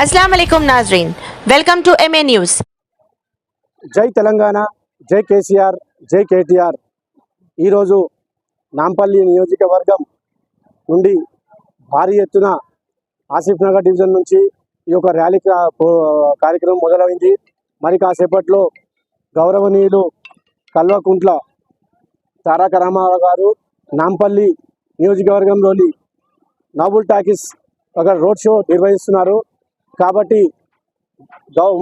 अस्सलाम वालेकुम नाजरीन, वेलकम टू MA न्यूज़। జై తెలంగాణ, జై కేసీఆర్, జై కేటీఆర్. ఈరోజు నాంపల్లి నియోజకవర్గం నుండి భారీ ఎత్తున ఆసిఫ్ నగర్ డివిజన్ నుంచి ఈ యొక్క ర్యాలీ కార్యక్రమం మొదలైంది. మరి కాసేపట్లో గౌరవనీయులు కల్వకుంట్ల తారక రామారావు గారు నాంపల్లి నియోజకవర్గంలోని నాబుల్ టాకీస్ అక్కడ రోడ్ షో నిర్వహిస్తున్నారు. కాబట్టి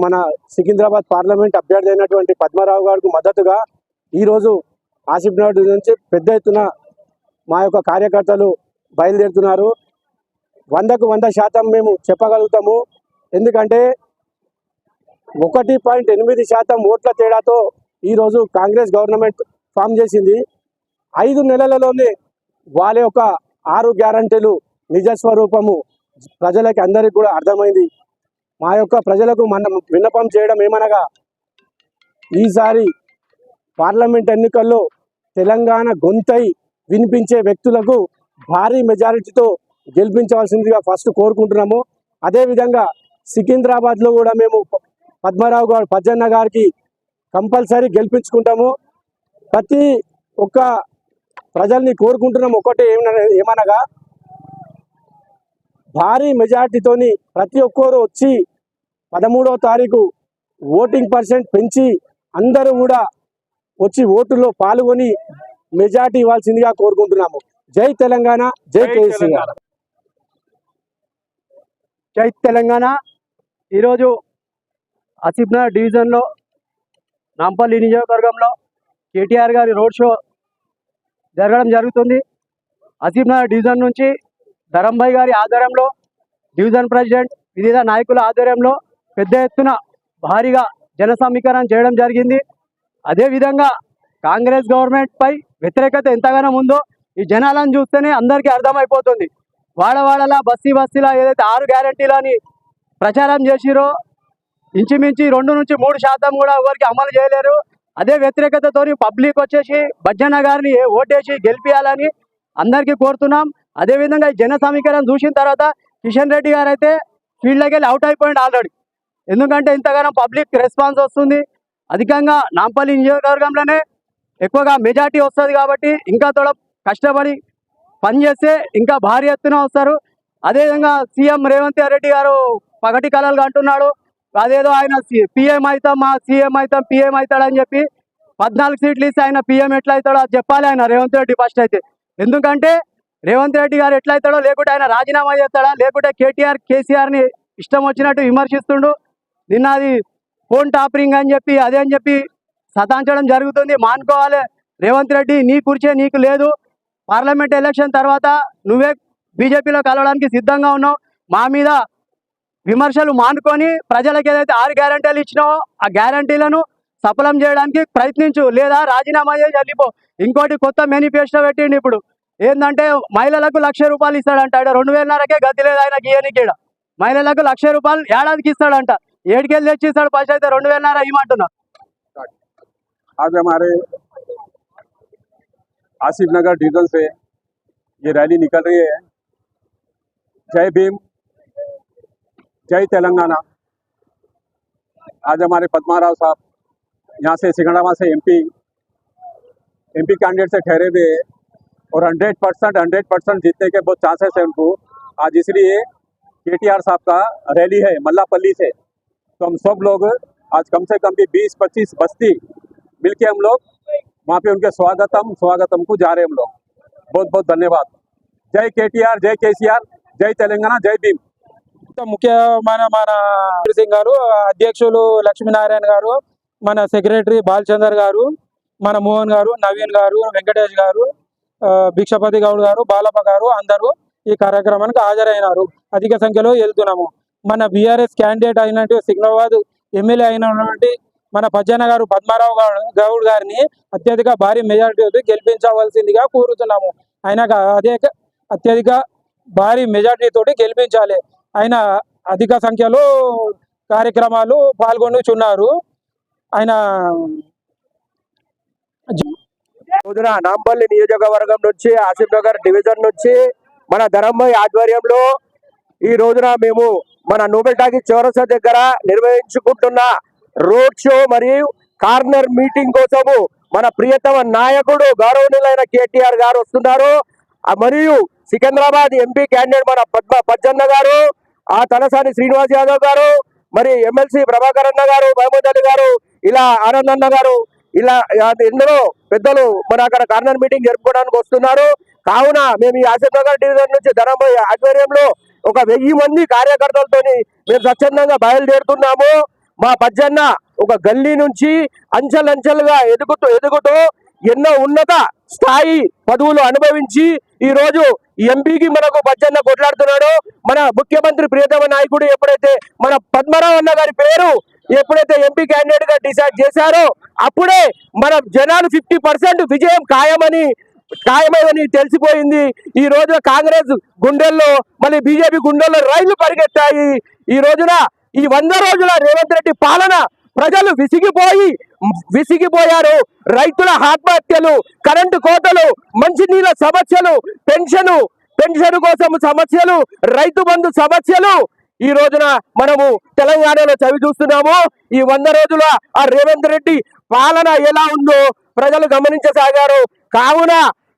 మన సికింద్రాబాద్ పార్లమెంట్ అభ్యర్థి అయినటువంటి పద్మారావు గారికి మద్దతుగా ఈరోజు ఆసిఫ్ నగర్ నుంచి పెద్ద ఎత్తున మా యొక్క కార్యకర్తలు బయలుదేరుతున్నారు. 100కు 100% మేము చెప్పగలుగుతాము. ఎందుకంటే 1.8% ఓట్ల తేడాతో ఈరోజు కాంగ్రెస్ గవర్నమెంట్ ఫామ్ చేసింది. 5 నెలలలోనే వాళ్ళ యొక్క 6 గ్యారంటీలు నిజస్వరూపము ప్రజలకి అందరికీ కూడా అర్థమైంది. మా యొక్క ప్రజలకు మనం విన్నపం చేయడం ఏమనగా, ఈసారి పార్లమెంట్ ఎన్నికల్లో తెలంగాణ గొంతై వినిపించే వ్యక్తులకు భారీ మెజారిటీతో గెలిపించవలసిందిగా ఫస్ట్ కోరుకుంటున్నాము. అదేవిధంగా సికింద్రాబాద్లో కూడా మేము పద్మారావు గారు పజ్జన్న గారికి కంపల్సరీ గెలిపించుకుంటాము. ప్రతి ఒక్క ప్రజల్ని కోరుకుంటున్నాము ఒకటే ఏమనగా, భారీ మెజార్టీతోని ప్రతి ఒక్కరు వచ్చి 13వ తారీఖు ఓటింగ్ % పెంచి అందరూ కూడా వచ్చి ఓటులో పాల్గొని మెజార్టీ ఇవ్వాల్సిందిగా కోరుకుంటున్నాము. జై తెలంగాణ, జై కేసీఆర్. జై తెలంగాణ. ఈరోజు ఆసిఫ్నగర్ డివిజన్లో నాంపల్లి నియోజకవర్గంలో కేటీఆర్ గారి రోడ్ షో జరగడం జరుగుతుంది. ఆసిఫ్నగర్ డివిజన్ నుంచి ధరంభాయ్ గారి ఆధ్వర్యంలో, డివిజన్ ప్రెసిడెంట్ వివిధ నాయకుల ఆధ్వర్యంలో పెద్ద ఎత్తున భారీగా జన సమీకరణ చేయడం జరిగింది. అదేవిధంగా కాంగ్రెస్ గవర్నమెంట్ పై వ్యతిరేకత ఎంతగానో ఉందో ఈ జనాలను చూస్తేనే అందరికీ అర్థమైపోతుంది. వాడవాడలా బస్తీలా ఏదైతే 6 గ్యారంటీలని ప్రచారం చేసిరో ఇంచుమించి 2 నుంచి 3% కూడా ఎవరికి అమలు చేయలేరు. అదే వ్యతిరేకతతో పబ్లిక్ వచ్చేసి బజ్జన్న గారిని ఓటేసి గెలిపియాలని అందరికీ కోరుతున్నాం. అదేవిధంగా ఈ జన సమీకరణ చూసిన తర్వాత కిషన్ రెడ్డి గారు అయితే ఫీల్డ్లోకి వెళ్ళి అవుట్ అయిపోయింది ఆల్రెడీ. ఎందుకంటే ఇంతగానో పబ్లిక్ రెస్పాన్స్ వస్తుంది. అధికంగా నాంపల్లి నియోజకవర్గంలోనే ఎక్కువగా మెజార్టీ వస్తుంది. కాబట్టి ఇంకా తోడ కష్టపడి పనిచేస్తే ఇంకా భారీ ఎత్తున వస్తారు. అదేవిధంగా సీఎం రేవంత్ రెడ్డి గారు పగటి కళలుగా అంటున్నాడు, అదేదో ఆయన PM అవుతాం, మా సీఎం అవుతాం, PM అవుతాడని చెప్పి 14 సీట్లు ఇస్తే ఆయన PM ఎట్లా అవుతాడో అది చెప్పాలి ఆయన రేవంత్ రెడ్డి ఫస్ట్ అయితే. ఎందుకంటే రేవంత్ రెడ్డి గారు ఎట్లయితాడో, లేకుంటే ఆయన రాజీనామా చేస్తాడా, లేకుంటే కేసీఆర్ని ఇష్టం వచ్చినట్టు విమర్శిస్తుండు. నిన్న అది ఫోన్ టాపరింగ్ అని చెప్పి అదే అని చెప్పి సతాంచడం జరుగుతుంది. మానుకోవాలి రేవంత్ రెడ్డి, నీ కుర్చే నీకు లేదు. పార్లమెంట్ ఎలక్షన్ తర్వాత నువ్వే బీజేపీలో కలవడానికి సిద్ధంగా ఉన్నావు. మా మీద విమర్శలు మానుకొని ప్రజలకు ఏదైతే 6 గ్యారంటీలు ఇచ్చినావో ఆ గ్యారంటీలను సఫలం చేయడానికి ప్రయత్నించు, లేదా రాజీనామా చేసి వెళ్ళిపో. ఇంకోటి కొత్త మేనిఫెస్టో పెట్టిండు. ఇప్పుడు ఏంటంటే మహిళలకు ₹1,00,000 ఇస్తాడంట. 2,500కే గతి లేదు ఆయన గీయనికి. మహిళలకు ₹1,00,000 ఏడాదికి ఇస్తాడంట. ఏడుకెళ్ళి తెచ్చి ఇస్తాడు. ఫస్ట్ అయితే 2,500 ఇవ్వమంటున్నా. आज हमारे आसिफ नगर डिवीजन से ये रैली निकल रही है. जय भीम, जय तेलंगाना. आज हमारे पद्माराव साहब यहाँ से सिकंदराबाद से MP कैंडिडेट से ठहरे हुए और 100% जीतने के बहुत चांसेस है उनको. आज इसलिए KTR साहब का रैली है मल्लापल्ली से. तो हम सब लोग आज कम से कम भी 20-25 बस्ती मिलके हम लोग वहाँ पे उनके स्वागतम को जा रहे हैं हम लोग. बहुत बहुत धन्यवाद. जय KTR, जय KCR, जय तेलंगाना, जय भीम. ముఖ్యమైన మన సింగ్ గారు, అధ్యక్షులు లక్ష్మీనారాయణ గారు, మన సెక్రటరీ బాలచందర్ గారు, మన మోహన్ గారు, నవీన్ గారు, వెంకటేష్ గారు, భిక్షపతి గౌడ్ గారు, బాలప్ప గారు అందరూ ఈ కార్యక్రమానికి హాజరైనారు. అధిక సంఖ్యలో వెళ్తున్నాము. మన BRS క్యాండిడేట్ అయినట్టు సికింద్రాబాద్ ఎమ్మెల్యే అయినటువంటి మన పజ్జన్న గారు పద్మారావు గౌడ్ గారిని అత్యధిక భారీ మెజారిటీతో గెలిపించవలసిందిగా కోరుతున్నాము. ఆయన అత్యధిక భారీ మెజారిటీతో గెలిపించాలి. ఆయన అధిక సంఖ్యలో కార్యక్రమాలు పాల్గొనుచున్నారు. ఆయన నాంపల్లి నియోజకవర్గం నుంచి ఆసిఫ్ నగర్ డివిజన్ నుంచి మన ధరంభాయ్ ఆధ్వర్యంలో ఈ రోజున మేము మన నోబెల్ టాకీస్ చౌరస్తా దగ్గర నిర్వహించుకుంటున్న రోడ్ షో మరియు కార్నర్ మీటింగ్ కోసము మన ప్రియతమ నాయకుడు గౌరవనీయులైన కేటీఆర్ గారు వస్తున్నారు. మరియు సికింద్రాబాద్ ఎంపీ క్యాండిడేట్ మన పజ్జన్న గారు, ఆ తలసాని శ్రీనివాస్ యాదవ్ గారు, మరి ఎమ్మెల్సీ ప్రభాకర్ అన్న గారు, మహమూద్ అలీ గారు, ఇలా ఆనంద్ అన్న గారు, ఇలా ఎందరో పెద్దలు మన అక్కడ కార్నర్ మీటింగ్ జరుపుకోవడానికి వస్తున్నారు. కావున మేము ఈ ఆసిఫ్నగర్ డివిజన్ నుంచి ధనంబై ఆధ్వర్యంలో ఒక 1000 మంది కార్యకర్తలతోని మేము స్వచ్ఛందంగా బయలుదేరుతున్నాము. మా పజ్జన్న ఒక గల్లీ నుంచి అంచెలంచెలుగా ఎదుగుతూ ఎన్నో ఉన్నత స్థాయి పదవులు అనుభవించి ఈ రోజు ఎంపీకి మనకు పజ్జన్న కొట్లాడుతున్నాడు. మన ముఖ్యమంత్రి ప్రియతమ నాయకుడు ఎప్పుడైతే మన పద్మరావు అన్న గారి పేరు ఎప్పుడైతే ఎంపీ క్యాండిడేట్ గా డిసైడ్ చేశారో అప్పుడే మన జనాలు 50% విజయం ఖాయమని తెలిసిపోయింది. ఈ రోజు కాంగ్రెస్ గుండెల్లో మళ్ళీ బీజేపీ గుండెల్లో రైళ్లు పరిగెత్తాయి. ఈ రోజున ఈ 100 రోజుల రేవంత్ రెడ్డి పాలన ప్రజలు విసిగిపోయారు. రైతుల ఆత్మహత్యలు, కరెంటు కోతలు, మంచినీళ్ళ సమస్యలు, పెన్షన్ కోసం సమస్యలు, రైతు బంధు సమస్యలు ఈ రోజున మనము తెలంగాణలో చవి చూస్తున్నాము. ఈ 100 రోజుల ఆ రేవంత్ రెడ్డి పాలన ఎలా ఉందో ప్రజలు గమనించసాగారు. కావున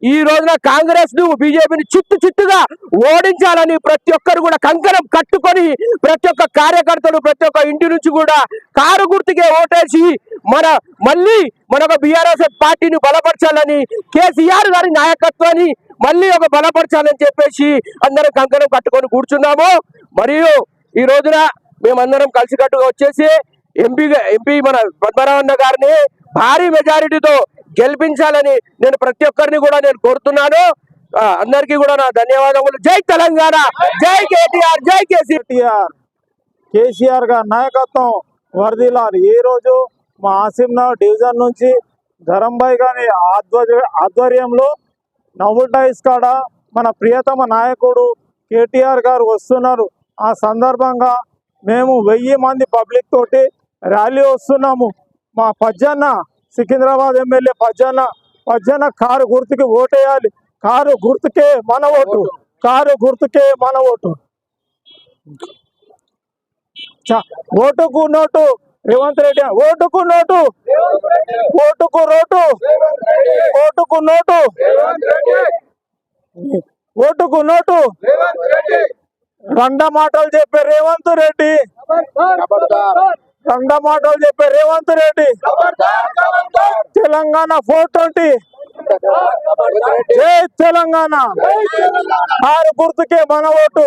ఈ రోజున కాంగ్రెస్ ను బీజేపీని చిత్తుగా ఓడించాలని ప్రతి ఒక్కరు కూడా కంకణం కట్టుకొని ప్రతి ఒక్క కార్యకర్తలు ప్రతి ఒక్క ఇంటి నుంచి కూడా కారు గుర్తుకే ఓటేసి మళ్ళీ మనకు బీఆర్ఎస్ పార్టీని బలపరచాలని, కేసీఆర్ గారి నాయకత్వాన్ని మళ్ళీ ఒక బలపరచాలని చెప్పేసి అందరం కంకణం కట్టుకొని కూర్చున్నాము. మరియు ఈ రోజున మేమందరం కలిసికట్టుగా వచ్చేసి ఎంపీ మన పద్మరావు అన్న గారిని భారీ మెజారిటీతో గెలిపించాలని నేను ప్రతి ఒక్కరిని కూడా నేను కోరుతున్నాను. అందరికీ కూడా నా ధన్యవాదములు. జై తెలంగాణ, జై కేటీఆర్, జై కేసీఆర్ గారి నాయకత్వం వర్ధిల్లాలి. ఈ రోజు మా ఆసిఫ్నగర్ డివిజన్ నుంచి ధరంభాయ్ గారి ఆధ్వర్యంలో నోబెల్ టాకీస్ కాడ మన ప్రియతమ నాయకుడు కేటీఆర్ గారు వస్తున్నారు. ఆ సందర్భంగా మేము 1000 మంది పబ్లిక్ తోటి ర్యాలీ వస్తున్నాము. మా పజ్జన్న సికింద్రాబాద్ ఎమ్మెల్యే పజ్జన్న కారు గుర్తుకి ఓటేయాలి. కారు గుర్తుకే మన ఓటు, కారు గుర్తుకే మన ఓటు. ఓటుకు నోటు రేవంత్ రెడ్డి, ఓటుకు నోటు, ఓటుకు రోటు, ఓటుకు నోటు, ఓటుకు నోటు. మాటలు చెప్పే రేవంత్ రెడ్డి, మాటలు చెప్పే రేవంత్ రెడ్డి. తెలంగాణ 420, జై తెలంగాణ. ఆరు గుర్తుకే మన ఓటు.